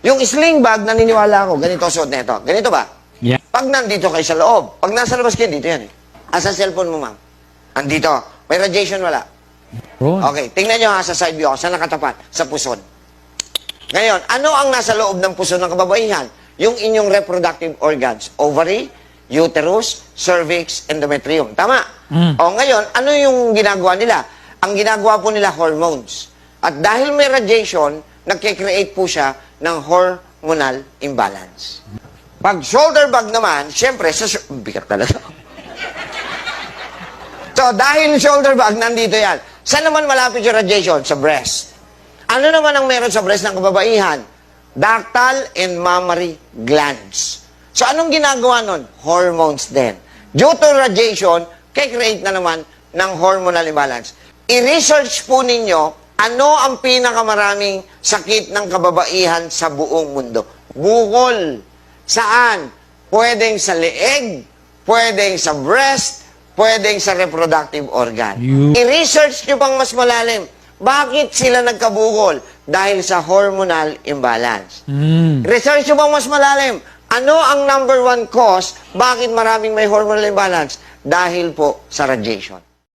Yung sling bag, naniniwala ako, ganito suot na ito. Ganito ba? Yeah. Pag nandito kayo sa loob, pag nasa labas kayo, dito yan eh. Asa cellphone mo, ma'am? Andito. May radiation, wala. Ron. Okay, tingnan nyo ha, sa side view ako, saan nakatapat? Sa puson. Ngayon, ano ang nasa loob ng puson ng kababaihan? Yung inyong reproductive organs. Ovary, uterus, cervix, endometrium. Tama? O ngayon, ano yung ginagawa nila? Ang ginagawa po nila, hormones. At dahil may radiation, nagkikreate po siya ng hormonal imbalance. Pag shoulder bag naman, syempre, bigat talaga. So, dahil shoulder bag, nandito yan. Saan naman malapit yung radiation? Sa breast. Ano naman ang meron sa breast ng kababaihan? Ductal and mammary glands. So, anong ginagawa nun? Hormones din. Due to radiation, kaya-create na naman ng hormonal imbalance. I-research po ninyo, ano ang pinakamaraming sakit ng kababaihan sa buong mundo? Bukol. Saan? Pwedeng sa leeg, pwedeng sa breast, pwedeng sa reproductive organ. I-research nyo pang mas malalim. Bakit sila nagkabukol? Dahil sa hormonal imbalance. Research nyo pang mas malalim. Ano ang number 1 cause? Bakit maraming may hormonal imbalance? Dahil po sa radiation.